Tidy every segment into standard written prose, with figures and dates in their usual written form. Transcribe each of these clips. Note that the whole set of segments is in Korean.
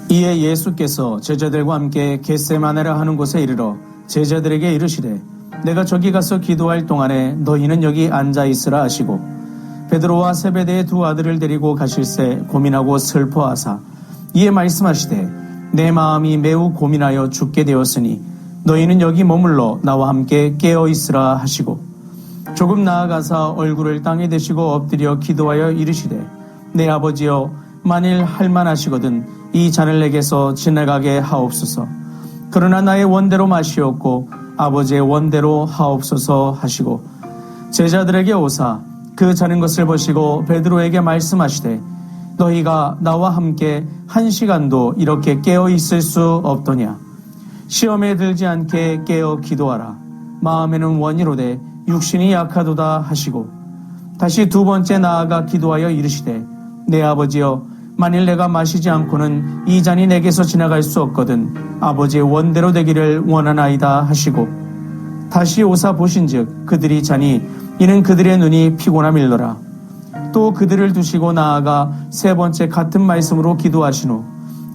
이에 예수께서 제자들과 함께 겟세마네라 하는 곳에 이르러 제자들에게 이르시되 내가 저기 가서 기도할 동안에 너희는 여기 앉아 있으라 하시고 베드로와 세베대의 두 아들을 데리고 가실새 고민하고 슬퍼하사 이에 말씀하시되 내 마음이 매우 고민하여 죽게 되었으니 너희는 여기 머물러 나와 함께 깨어 있으라 하시고 조금 나아가사 얼굴을 땅에 대시고 엎드려 기도하여 이르시되 내 아버지여 만일 할만하시거든 이 잔을 내게서 지나가게 하옵소서. 그러나 나의 원대로 마시옵고 아버지의 원대로 하옵소서 하시고 제자들에게 오사 그 자는 것을 보시고 베드로에게 말씀하시되 너희가 나와 함께 1시간도 이렇게 깨어 있을 수 없더냐. 시험에 들지 않게 깨어 기도하라. 마음에는 원이로되 육신이 약하도다 하시고 다시 두 번째 나아가 기도하여 이르시되 내 아버지여 만일 내가 마시지 않고는 이 잔이 내게서 지나갈 수 없거든 아버지의 원대로 되기를 원하나이다 하시고 다시 오사 보신즉 그들이 자니 이는 그들의 눈이 피곤함일더라. 또 그들을 두시고 나아가 세 번째 같은 말씀으로 기도하신 후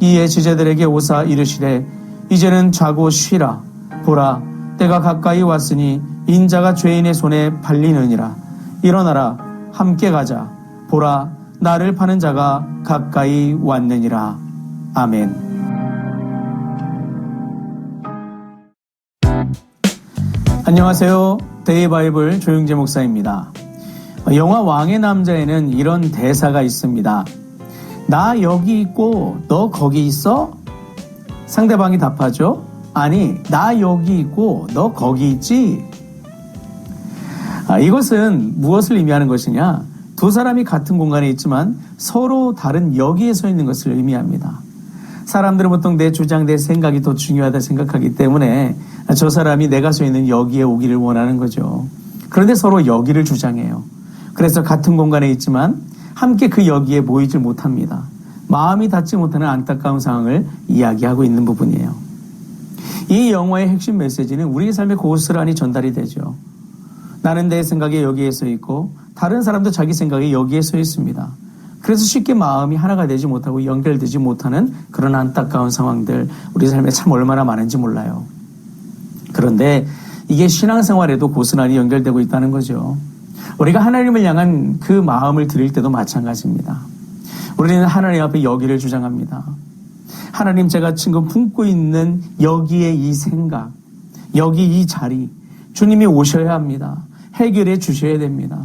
이에 제자들에게 오사 이르시되 이제는 자고 쉬라. 보라 때가 가까이 왔으니 인자가 죄인의 손에 팔리느니라. 일어나라 함께 가자. 보라 나를 파는 자가 가까이 왔느니라. 아멘. 안녕하세요. 데이바이블 조용재 목사입니다. 영화 왕의 남자에는 이런 대사가 있습니다. 나 여기 있고 너 거기 있어? 상대방이 답하죠. 아니 나 여기 있고 너 거기 있지? 이것은 무엇을 의미하는 것이냐? 두 사람이 같은 공간에 있지만 서로 다른 여기에 서 있는 것을 의미합니다. 사람들은 보통 내 주장, 내 생각이 더 중요하다 생각하기 때문에 저 사람이 내가 서 있는 여기에 오기를 원하는 거죠. 그런데 서로 여기를 주장해요. 그래서 같은 공간에 있지만 함께 그 여기에 모이질 못합니다. 마음이 닿지 못하는 안타까운 상황을 이야기하고 있는 부분이에요. 이 영화의 핵심 메시지는 우리의 삶에 고스란히 전달이 되죠. 나는 내 생각에 여기에 서 있고 다른 사람도 자기 생각에 여기에 서 있습니다. 그래서 쉽게 마음이 하나가 되지 못하고 연결되지 못하는 그런 안타까운 상황들 우리 삶에 참 얼마나 많은지 몰라요. 그런데 이게 신앙생활에도 고스란히 연결되고 있다는 거죠. 우리가 하나님을 향한 그 마음을 드릴 때도 마찬가지입니다. 우리는 하나님 앞에 여기를 주장합니다. 하나님 제가 지금 품고 있는 여기에 이 생각, 여기 이 자리 주님이 오셔야 합니다. 해결해 주셔야 됩니다.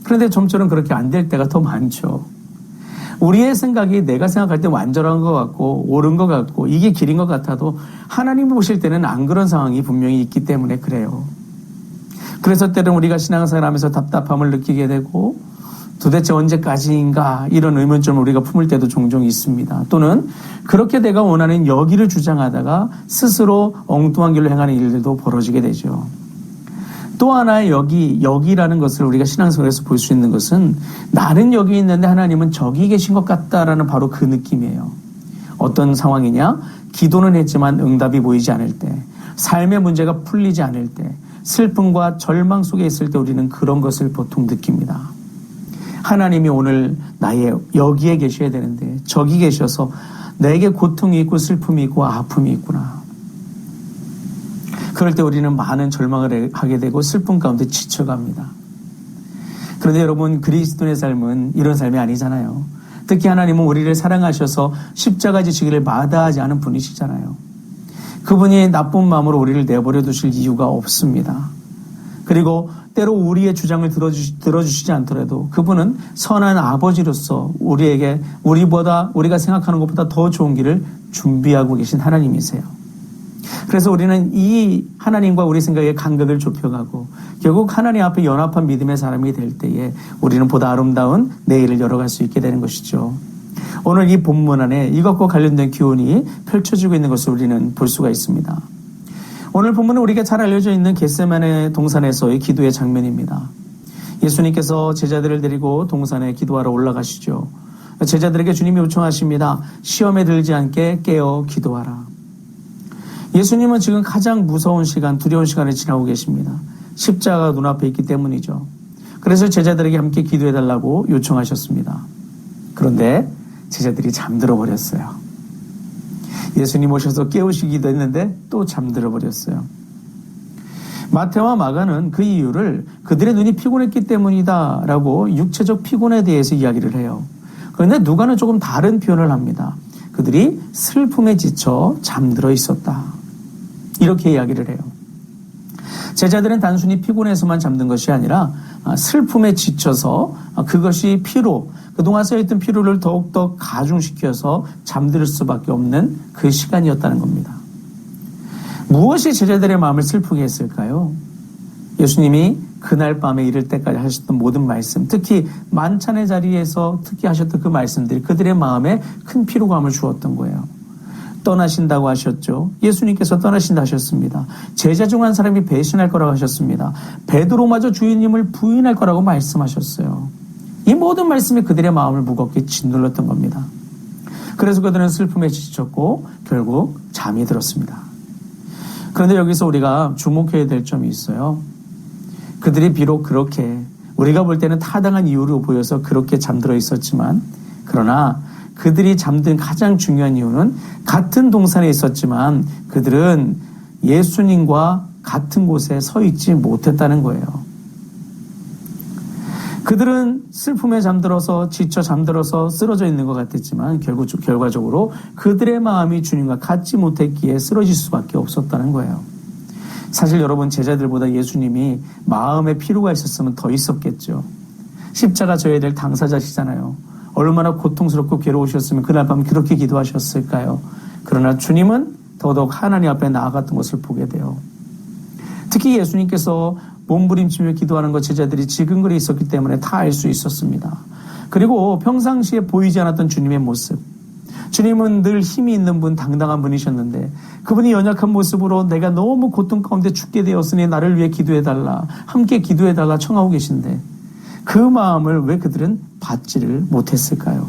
그런데 좀처럼 그렇게 안 될 때가 더 많죠. 우리의 생각이 내가 생각할 때 완전한 것 같고 옳은 것 같고 이게 길인 것 같아도 하나님 보실 때는 안 그런 상황이 분명히 있기 때문에 그래요. 그래서 때로는 우리가 신앙생활 하면서 답답함을 느끼게 되고 도대체 언제까지인가 이런 의문점을 우리가 품을 때도 종종 있습니다. 또는 그렇게 내가 원하는 여기를 주장하다가 스스로 엉뚱한 길로 행하는 일들도 벌어지게 되죠. 또 하나의 여기라는 것을 우리가 신앙생활에서 볼 수 있는 것은 나는 여기 있는데 하나님은 저기 계신 것 같다라는 바로 그 느낌이에요. 어떤 상황이냐? 기도는 했지만 응답이 보이지 않을 때, 삶의 문제가 풀리지 않을 때, 슬픔과 절망 속에 있을 때 우리는 그런 것을 보통 느낍니다. 하나님이 오늘 나의 여기에 계셔야 되는데 저기 계셔서 내게 고통이 있고 슬픔이 있고 아픔이 있구나. 그럴 때 우리는 많은 절망을 하게 되고 슬픔 가운데 지쳐갑니다. 그런데 여러분 그리스도의 삶은 이런 삶이 아니잖아요. 특히 하나님은 우리를 사랑하셔서 십자가 지시기를 마다하지 않은 분이시잖아요. 그분이 나쁜 마음으로 우리를 내버려 두실 이유가 없습니다. 그리고 때로 우리의 주장을 들어주시지 않더라도 그분은 선한 아버지로서 우리에게 우리가 생각하는 것보다 더 좋은 길을 준비하고 계신 하나님이세요. 그래서 우리는 이 하나님과 우리 생각의 간격을 좁혀가고 결국 하나님 앞에 연합한 믿음의 사람이 될 때에 우리는 보다 아름다운 내일을 열어갈 수 있게 되는 것이죠. 오늘 이 본문 안에 이것과 관련된 교훈이 펼쳐지고 있는 것을 우리는 볼 수가 있습니다. 오늘 본문은 우리가 잘 알려져 있는 겟세마네 동산에서의 기도의 장면입니다. 예수님께서 제자들을 데리고 동산에 기도하러 올라가시죠. 제자들에게 주님이 요청하십니다. 시험에 들지 않게 깨어 기도하라. 예수님은 지금 가장 무서운 시간, 두려운 시간을 지나고 계십니다. 십자가가 눈앞에 있기 때문이죠. 그래서 제자들에게 함께 기도해달라고 요청하셨습니다. 그런데 제자들이 잠들어 버렸어요. 예수님 오셔서 깨우시기도 했는데 또 잠들어 버렸어요. 마태와 마가는 그 이유를 그들의 눈이 피곤했기 때문이다 라고 육체적 피곤에 대해서 이야기를 해요. 그런데 누가는 조금 다른 표현을 합니다. 그들이 슬픔에 지쳐 잠들어 있었다. 이렇게 이야기를 해요. 제자들은 단순히 피곤해서만 잠든 것이 아니라 슬픔에 지쳐서 그것이 피로, 그동안 쌓여있던 피로를 더욱더 가중시켜서 잠들 수밖에 없는 그 시간이었다는 겁니다. 무엇이 제자들의 마음을 슬프게 했을까요? 예수님이 그날 밤에 이를 때까지 하셨던 모든 말씀, 특히 만찬의 자리에서 특히 하셨던 그 말씀들이 그들의 마음에 큰 피로감을 주었던 거예요. 떠나신다고 하셨죠. 예수님께서 떠나신다 하셨습니다. 제자 중 한 사람이 배신할 거라고 하셨습니다. 베드로마저 주인님을 부인할 거라고 말씀하셨어요. 이 모든 말씀이 그들의 마음을 무겁게 짓눌렀던 겁니다. 그래서 그들은 슬픔에 지쳤고 결국 잠이 들었습니다. 그런데 여기서 우리가 주목해야 될 점이 있어요. 그들이 비록 그렇게 우리가 볼 때는 타당한 이유로 보여서 그렇게 잠들어 있었지만, 그러나 그들이 잠든 가장 중요한 이유는 같은 동산에 있었지만 그들은 예수님과 같은 곳에 서 있지 못했다는 거예요. 그들은 슬픔에 잠들어서 지쳐 잠들어서 쓰러져 있는 것 같았지만 결과적으로 그들의 마음이 주님과 같지 못했기에 쓰러질 수밖에 없었다는 거예요. 사실 여러분, 제자들보다 예수님이 마음에 피로가 있었으면 더 있었겠죠. 십자가 져야 될 당사자시잖아요. 얼마나 고통스럽고 괴로우셨으면 그날 밤 그렇게 기도하셨을까요? 그러나 주님은 더더욱 하나님 앞에 나아갔던 것을 보게 돼요. 특히 예수님께서 몸부림치며 기도하는 것 제자들이 지근거리 있었기 때문에 다 알 수 있었습니다. 그리고 평상시에 보이지 않았던 주님의 모습. 주님은 늘 힘이 있는 분, 당당한 분이셨는데 그분이 연약한 모습으로 내가 너무 고통 가운데 죽게 되었으니 나를 위해 기도해달라, 함께 기도해달라 청하고 계신데 그 마음을 왜 그들은 받지를 못했을까요?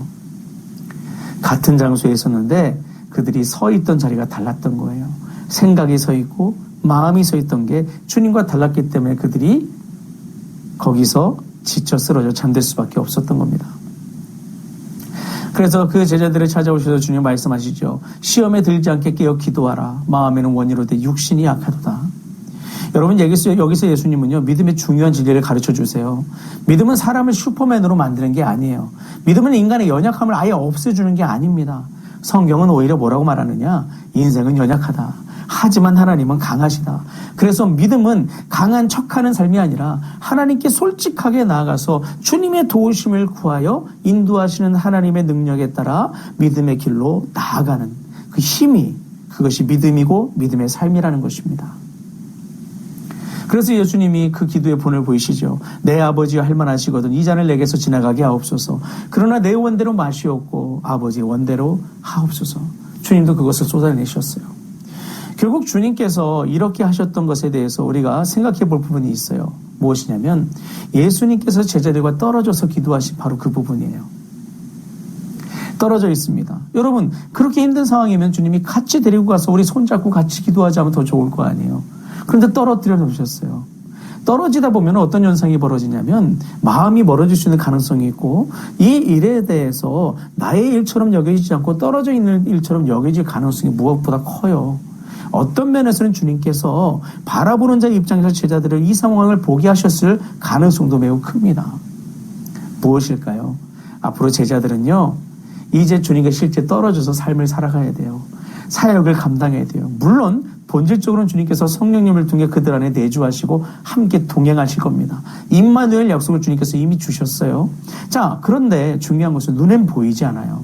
같은 장소에 있었는데 그들이 서 있던 자리가 달랐던 거예요. 생각이 서 있고 마음이 서 있던 게 주님과 달랐기 때문에 그들이 거기서 지쳐 쓰러져 잠들 수밖에 없었던 겁니다. 그래서 그 제자들을 찾아오셔서 주님 말씀하시죠. 시험에 들지 않게 깨어 기도하라. 마음에는 원이로되 육신이 약하도다. 여러분, 여기서 예수님은요, 믿음의 중요한 진리를 가르쳐 주세요. 믿음은 사람을 슈퍼맨으로 만드는 게 아니에요. 믿음은 인간의 연약함을 아예 없애주는 게 아닙니다. 성경은 오히려 뭐라고 말하느냐? 인생은 연약하다. 하지만 하나님은 강하시다. 그래서 믿음은 강한 척하는 삶이 아니라 하나님께 솔직하게 나아가서 주님의 도우심을 구하여 인도하시는 하나님의 능력에 따라 믿음의 길로 나아가는 그 힘이, 그것이 믿음이고 믿음의 삶이라는 것입니다. 그래서 예수님이 그 기도의 본을 보이시죠. 내 아버지가 할 만하시거든 이 잔을 내게서 지나가게 하옵소서. 그러나 내 원대로 마시옵고 아버지의 원대로 하옵소서. 주님도 그것을 쏟아내셨어요. 결국 주님께서 이렇게 하셨던 것에 대해서 우리가 생각해 볼 부분이 있어요. 무엇이냐면 예수님께서 제자들과 떨어져서 기도하신 바로 그 부분이에요. 떨어져 있습니다. 여러분, 그렇게 힘든 상황이면 주님이 같이 데리고 가서 우리 손잡고 같이 기도하자면 더 좋을 거 아니에요. 그런데 떨어뜨려 놓으셨어요. 떨어지다 보면 어떤 현상이 벌어지냐면 마음이 멀어질 수 있는 가능성이 있고 이 일에 대해서 나의 일처럼 여겨지지 않고 떨어져 있는 일처럼 여겨질 가능성이 무엇보다 커요. 어떤 면에서는 주님께서 바라보는 자의 입장에서 제자들을 이 상황을 보게 하셨을 가능성도 매우 큽니다. 무엇일까요? 앞으로 제자들은요, 이제 주님과 실제 떨어져서 삶을 살아가야 돼요. 사역을 감당해야 돼요. 물론 본질적으로는 주님께서 성령님을 통해 그들 안에 내주하시고 함께 동행하실 겁니다. 임마누엘 약속을 주님께서 이미 주셨어요. 자, 그런데 중요한 것은 눈엔 보이지 않아요.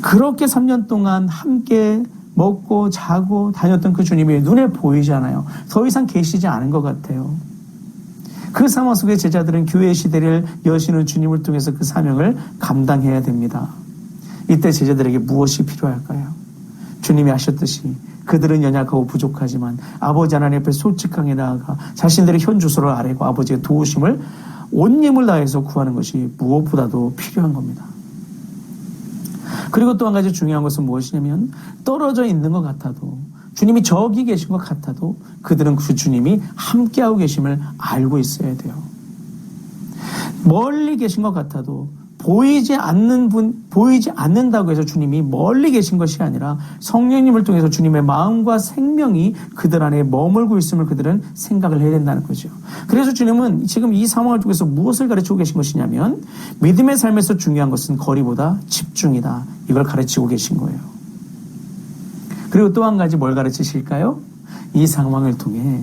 그렇게 3년 동안 함께 먹고 자고 다녔던 그 주님이 눈에 보이지 않아요. 더 이상 계시지 않은 것 같아요. 그 상황 속에 제자들은 교회 시대를 여시는 주님을 통해서 그 사명을 감당해야 됩니다. 이때 제자들에게 무엇이 필요할까요? 주님이 하셨듯이 그들은 연약하고 부족하지만 아버지 하나님 앞에 솔직하게 나아가 자신들의 현주소를 아뢰고 아버지의 도우심을 온 힘을 다해서 구하는 것이 무엇보다도 필요한 겁니다. 그리고 또 한 가지 중요한 것은 무엇이냐면 떨어져 있는 것 같아도 주님이 저기 계신 것 같아도 그들은 그 주님이 함께하고 계심을 알고 있어야 돼요. 멀리 계신 것 같아도 보이지 않는다고 해서 주님이 멀리 계신 것이 아니라 성령님을 통해서 주님의 마음과 생명이 그들 안에 머물고 있음을 그들은 생각을 해야 된다는 거죠. 그래서 주님은 지금 이 상황을 통해서 무엇을 가르치고 계신 것이냐면 믿음의 삶에서 중요한 것은 거리보다 집중이다. 이걸 가르치고 계신 거예요. 그리고 또 한 가지 뭘 가르치실까요? 이 상황을 통해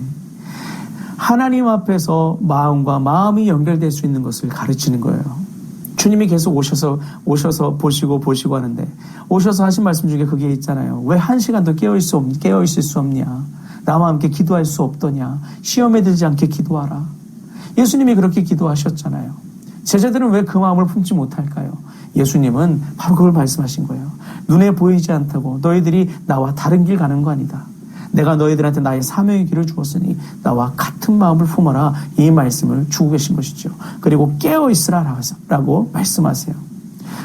하나님 앞에서 마음과 마음이 연결될 수 있는 것을 가르치는 거예요. 주님이 계속 오셔서 보시고 하는데 오셔서 하신 말씀 중에 그게 있잖아요. 왜 한 시간도 깨어있을 수 없냐? 나와 함께 기도할 수 없더냐? 시험에 들지 않게 기도하라. 예수님이 그렇게 기도하셨잖아요. 제자들은 왜 그 마음을 품지 못할까요? 예수님은 바로 그걸 말씀하신 거예요. 눈에 보이지 않다고 너희들이 나와 다른 길 가는 거 아니다. 내가 너희들한테 나의 사명의 길을 주었으니 나와 같은 마음을 품어라. 이 말씀을 주고 계신 것이죠. 그리고 깨어있으라 라고 말씀하세요.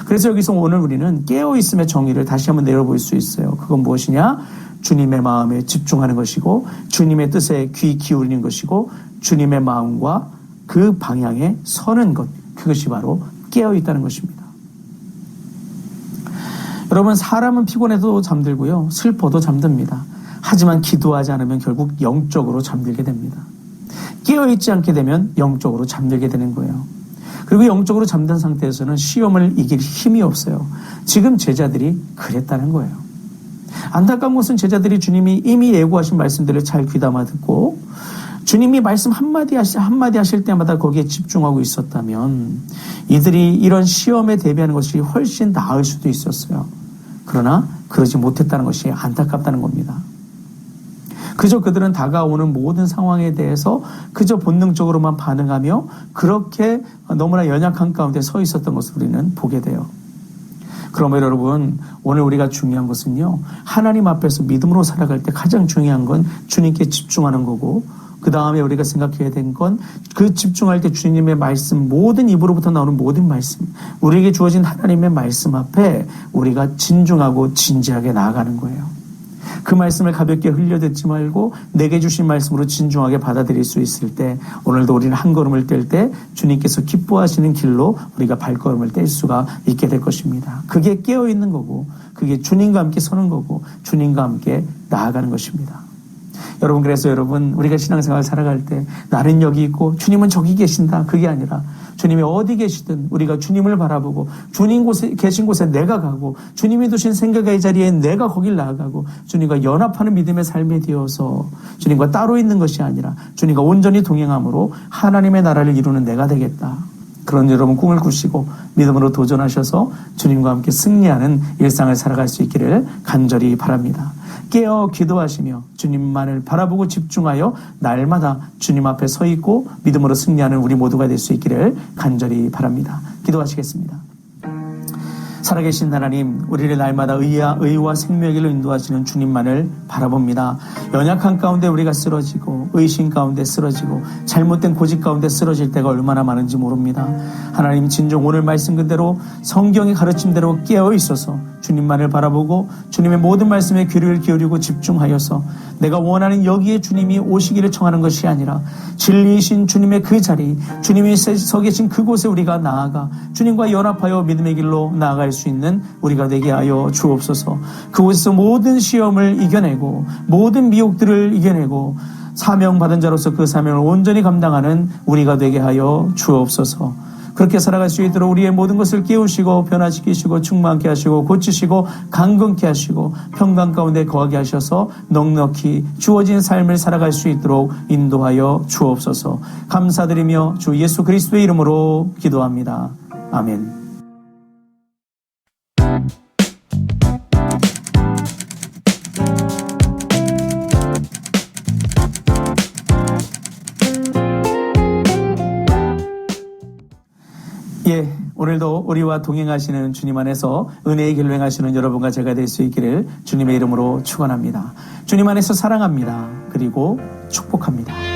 그래서 여기서 오늘 우리는 깨어있음의 정의를 다시 한번 내려볼 수 있어요. 그건 무엇이냐? 주님의 마음에 집중하는 것이고 주님의 뜻에 귀 기울이는 것이고 주님의 마음과 그 방향에 서는 것. 그것이 바로 깨어있다는 것입니다. 여러분, 사람은 피곤해도 잠들고요. 슬퍼도 잠듭니다. 하지만 기도하지 않으면 결국 영적으로 잠들게 됩니다. 깨어있지 않게 되면 영적으로 잠들게 되는 거예요. 그리고 영적으로 잠든 상태에서는 시험을 이길 힘이 없어요. 지금 제자들이 그랬다는 거예요. 안타까운 것은 제자들이 주님이 이미 예고하신 말씀들을 잘 귀담아 듣고 주님이 말씀 한마디 하실 때마다 거기에 집중하고 있었다면 이들이 이런 시험에 대비하는 것이 훨씬 나을 수도 있었어요. 그러나 그러지 못했다는 것이 안타깝다는 겁니다. 그저 그들은 다가오는 모든 상황에 대해서 그저 본능적으로만 반응하며 그렇게 너무나 연약한 가운데 서 있었던 것을 우리는 보게 돼요. 그러면 여러분, 오늘 우리가 중요한 것은요, 하나님 앞에서 믿음으로 살아갈 때 가장 중요한 건 주님께 집중하는 거고, 그 다음에 우리가 생각해야 된 건 그 집중할 때 주님의 말씀, 모든 입으로부터 나오는 모든 말씀, 우리에게 주어진 하나님의 말씀 앞에 우리가 진중하고 진지하게 나아가는 거예요. 그 말씀을 가볍게 흘려듣지 말고 내게 주신 말씀으로 진중하게 받아들일 수 있을 때 오늘도 우리는 한 걸음을 뗄 때 주님께서 기뻐하시는 길로 우리가 발걸음을 뗄 수가 있게 될 것입니다. 그게 깨어있는 거고 그게 주님과 함께 서는 거고 주님과 함께 나아가는 것입니다. 여러분, 그래서 우리가 신앙생활 살아갈 때 나는 여기 있고 주님은 저기 계신다. 그게 아니라 주님이 어디 계시든 우리가 주님을 바라보고 주님 계신 곳에 내가 가고 주님이 두신 생각의 자리에 내가 거길 나아가고 주님과 연합하는 믿음의 삶이 되어서 주님과 따로 있는 것이 아니라 주님과 온전히 동행함으로 하나님의 나라를 이루는 내가 되겠다. 그런 여러분 꿈을 꾸시고 믿음으로 도전하셔서 주님과 함께 승리하는 일상을 살아갈 수 있기를 간절히 바랍니다. 깨어 기도하시며 주님만을 바라보고 집중하여 날마다 주님 앞에 서 있고 믿음으로 승리하는 우리 모두가 될 수 있기를 간절히 바랍니다. 기도하시겠습니다. 살아계신 하나님, 우리를 날마다 의와 생명의 길로 인도하시는 주님만을 바라봅니다. 연약한 가운데 우리가 쓰러지고 의심 가운데 쓰러지고 잘못된 고집 가운데 쓰러질 때가 얼마나 많은지 모릅니다. 하나님, 진정 오늘 말씀 그대로 성경의 가르침대로 깨어 있어서 주님만을 바라보고 주님의 모든 말씀에 귀를 기울이고 집중하여서 내가 원하는 여기에 주님이 오시기를 청하는 것이 아니라 진리이신 주님의 그 자리, 주님이 서 계신 그곳에 우리가 나아가 주님과 연합하여 믿음의 길로 나아갈 수 있는 우리가 되게 하여 주옵소서. 그곳에서 모든 시험을 이겨내고 모든 미혹들을 이겨내고 사명받은 자로서 그 사명을 온전히 감당하는 우리가 되게 하여 주옵소서. 그렇게 살아갈 수 있도록 우리의 모든 것을 깨우시고 변화시키시고 충만케 하시고 고치시고 강건케 하시고 평강 가운데 거하게 하셔서 넉넉히 주어진 삶을 살아갈 수 있도록 인도하여 주옵소서. 감사드리며 주 예수 그리스도의 이름으로 기도합니다. 아멘. 오늘도 우리와 동행하시는 주님 안에서 은혜의 길로 행하시는 여러분과 제가 될 수 있기를 주님의 이름으로 축원합니다. 주님 안에서 사랑합니다. 그리고 축복합니다.